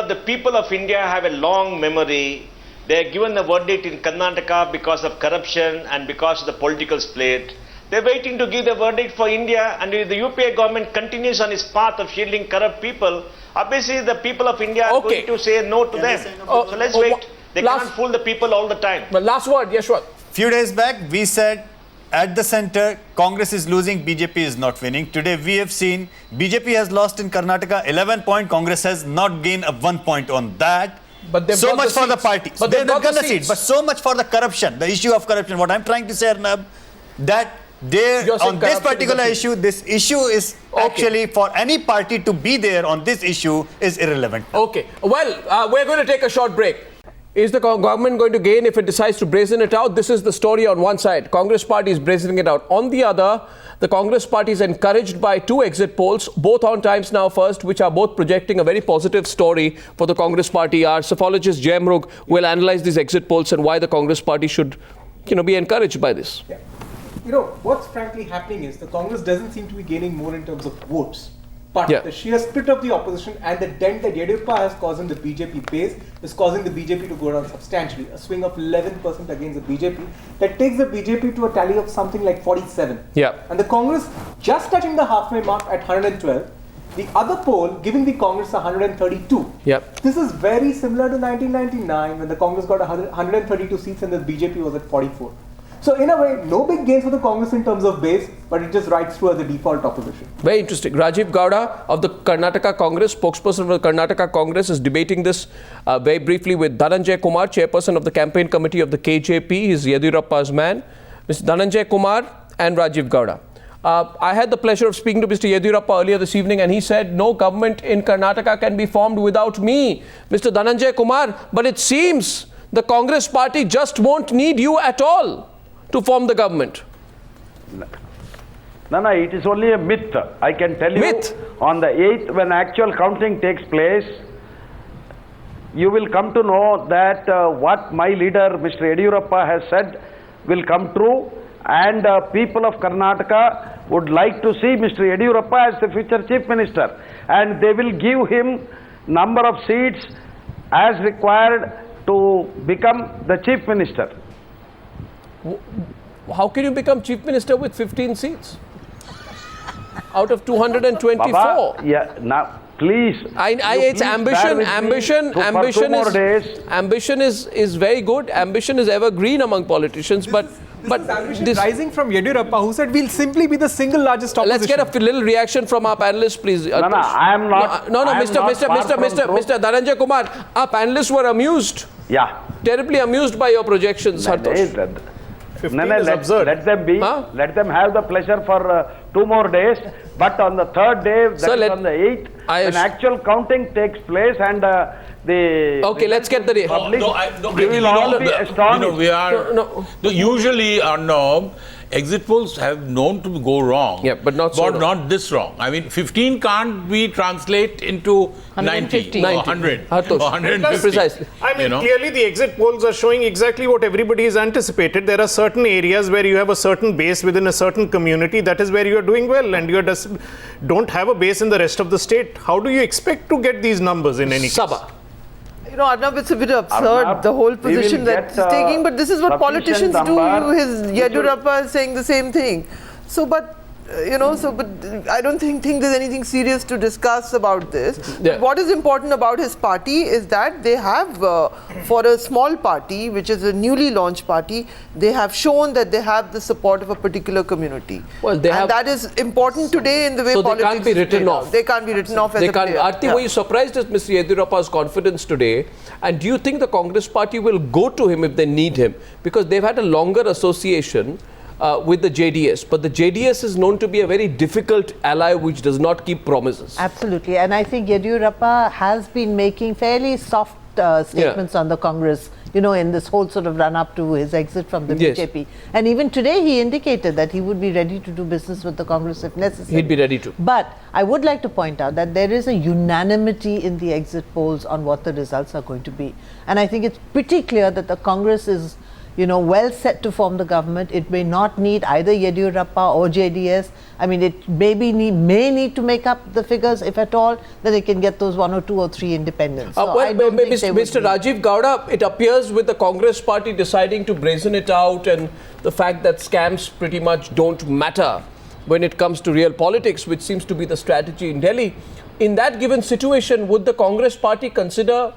the people of India have a long memory. They are given the verdict in Karnataka because of corruption and because of the political split. They're waiting to give the verdict for India, and if the UPA government continues on its path of shielding corrupt people, obviously the people of India are going to say no to them. So let's wait. They can't fool the people all the time. But last word, Yashwant. Few days back, we said at the center, Congress is losing, BJP is not winning. Today, we have seen BJP has lost in Karnataka 11 points. Congress has not gained a 1 point on that. But they've so got much the for the seats. party. But they've got the seats. But so much for the corruption, the issue of corruption. What I'm trying to say, Arnab, that on this particular issue, this issue is actually for any party to be there on this issue is irrelevant. Okay. Well, we're going to take a short break. Is the government going to gain if it decides to brazen it out? This is the story on one side. Congress party is brazening it out. On the other, the Congress party is encouraged by 2 exit polls, both on Times Now First, which are both projecting a very positive story for the Congress party. Our psephologist Jay Mrug will analyze these exit polls and why the Congress party should, be encouraged by this. Yeah. What's frankly happening is the Congress doesn't seem to be gaining more in terms of votes. But the sheer split of the opposition and the dent that Yediyurappa has caused in the BJP base is causing the BJP to go down substantially. A swing of 11% against the BJP. That takes the BJP to a tally of something like 47. Yeah. And the Congress just touching the halfway mark at 112. The other poll giving the Congress 132. Yeah. This is very similar to 1999 when the Congress got 132 seats and the BJP was at 44. So in a way, no big gains for the Congress in terms of base, but it just rides through as a default opposition. Very interesting. Rajiv Gowda of the Karnataka Congress, spokesperson of the Karnataka Congress, is debating this very briefly with Dhananjay Kumar, chairperson of the campaign committee of the KJP. He's Yediyurappa's man. Mr. Dhananjay Kumar and Rajiv Gowda. I had the pleasure of speaking to Mr. Yediyurappa earlier this evening, and he said no government in Karnataka can be formed without me, Mr. Dhananjay Kumar. But it seems the Congress party just won't need you at all to form the government. No, it is only a myth. I can tell you on the 8th when actual counting takes place, you will come to know that what my leader Mr. Yediyurappa has said will come true, and people of Karnataka would like to see Mr. Yediyurappa as the future chief minister, and they will give him number of seats as required to become the chief minister. How can you become chief minister with 15 seats out of 224? Baba, yeah, now please. It's ambition. Ambition is very good. Ambition is evergreen among politicians, but this rising from Yediyurappa, who said we'll simply be the single largest opposition. Let's get a little reaction from our panelists, please. I am not. Mr. Dhananjay Kumar, our panelists were amused. Yeah. Terribly amused by your projections, Hartosh. Let them be. Let them have the pleasure for 2 more days. But on the 3rd day, that is on the 8th, when actual counting takes place and the let's get the public, we will all be astonished. Usually, exit polls have known to go wrong. Yeah, but not so not this wrong. I mean, 15 can't be translate into 90 or 100 or 150. Precisely. I mean, clearly the exit polls are showing exactly what everybody has anticipated. There are certain areas where you have a certain base within a certain community. That is where you are doing well, and you don't have a base in the rest of the state. How do you expect to get these numbers in any case? Arnab, it's a bit absurd, the whole position that he's taking, but this is what politicians do. Yediyurappa is saying the same thing. So, but I don't think there's anything serious to discuss about this. Yeah. What is important about his party is that they have, for a small party, which is a newly launched party, they have shown that they have the support of a particular community. Well, that is important today in the way politics. So they can't be written off. They can't be written off as a player. Aarti, were you surprised at Mr. Yediyurappa's confidence today? And do you think the Congress party will go to him if they need him? Because they've had a longer association with the JDS, but the JDS is known to be a very difficult ally which does not keep promises. Absolutely, and I think Yediyurappa has been making fairly soft statements on the Congress, in this whole sort of run-up to his exit from the BJP. And even today he indicated that he would be ready to do business with the Congress if necessary. He'd be ready to. But I would like to point out that there is a unanimity in the exit polls on what the results are going to be. And I think it's pretty clear that the Congress is well set to form the government. It may not need either Yediyurappa or JDS. I mean, it may need to make up the figures, if at all, then it can get those 1 or 2 or 3 independents. So Mr. Rajiv Gowda, it appears with the Congress party deciding to brazen it out and the fact that scams pretty much don't matter when it comes to real politics, which seems to be the strategy in Delhi. In that given situation, would the Congress party consider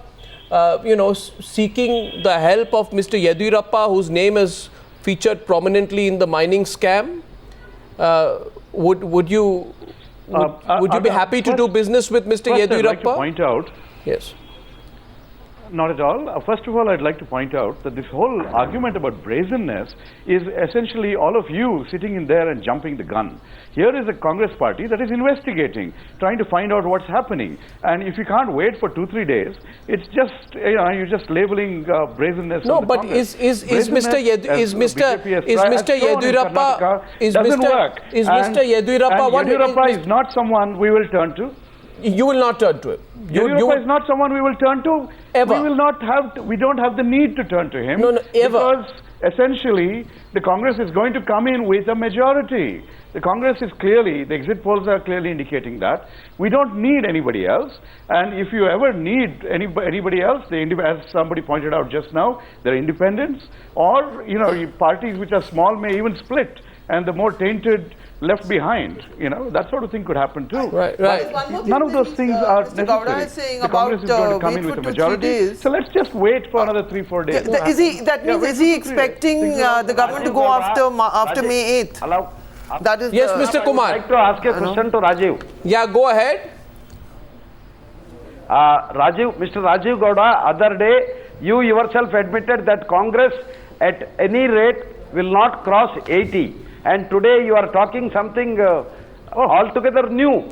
seeking the help of Mr. Yediyurappa, whose name is featured prominently in the mining scam? Would you be happy to do business with Mr. Yediyurappa? I'd like to point out. Yes. Not at all. First of all, I'd like to point out that this whole argument about brazenness is essentially all of you sitting in there and jumping the gun. Here is a Congress party that is investigating, trying to find out what's happening. And if you can't wait for 2-3 days, it's just, you're just labeling brazenness. No, but is Mr. Yediyurappa is not someone we will turn to. You will not turn to him. Yediyurappa is not someone we will turn to. Ever. We don't have the need to turn to him. No, ever. Because essentially, the Congress is going to come in with a majority. The Congress is clearly, the exit polls are clearly indicating that. We don't need anybody else. And if you ever need anybody else, as somebody pointed out just now, there are independents or, parties which are small may even split. And the more tainted left behind, that sort of thing could happen too. Right. None of those things are necessary. The Congress is going to come in with a majority. So let's just wait for another 3-4 days. Is he expecting the government to go after May 8th? Hello? That is yes, Mr. Kumar. I'd like to ask a question to Rajiv. Yeah, go ahead. Mr. Rajiv Gowda, other day, you yourself admitted that Congress at any rate will not cross 80. And today you are talking something altogether new.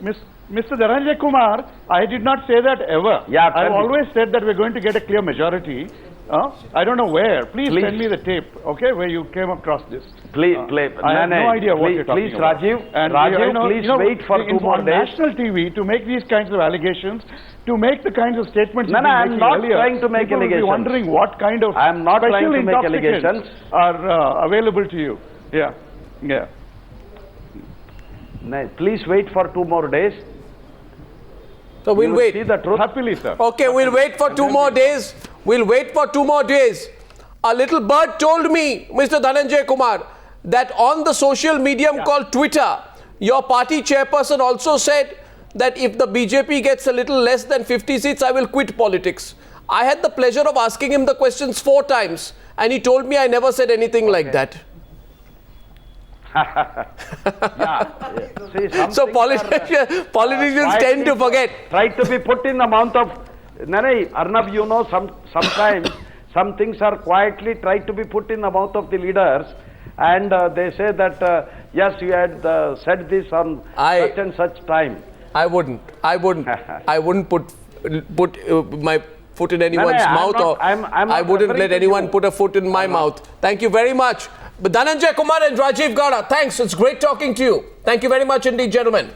Mr. Dhananjay Kumar, I did not say that ever. Yeah, I've always said that we're going to get a clear majority. I don't know where. Please send me the tape, okay, where you came across this. Please, I have no idea what you're talking about. Rajiv, please wait for 2 more days. On national TV, to make these kinds of allegations, to make the kinds of statements I'm not trying to make allegations. People will be wondering what kind of I'm not trying to make allegations. are available to you. Yeah. Please wait for 2 more days. So we'll wait. See the truth. Happily, sir. Okay, we'll wait for 2 more days. We'll wait for 2 more days. A little bird told me, Mr. Dhananjay Kumar, that on the social medium called Twitter, your party chairperson also said that if the BJP gets a little less than 50 seats, I will quit politics. I had the pleasure of asking him the questions 4 times, and he told me I never said anything like that. See, so politicians tend to forget. Try to be put in the mouth of Arnab, sometimes some things are quietly tried to be put in the mouth of the leaders, and they say that yes, you had said this on such and such time. I wouldn't put my foot in anyone's mouth, I wouldn't let anyone put a foot in my mouth. Thank you very much. But Dhananjay Kumar and Rajiv Gowda, thanks. It's great talking to you. Thank you very much indeed, gentlemen.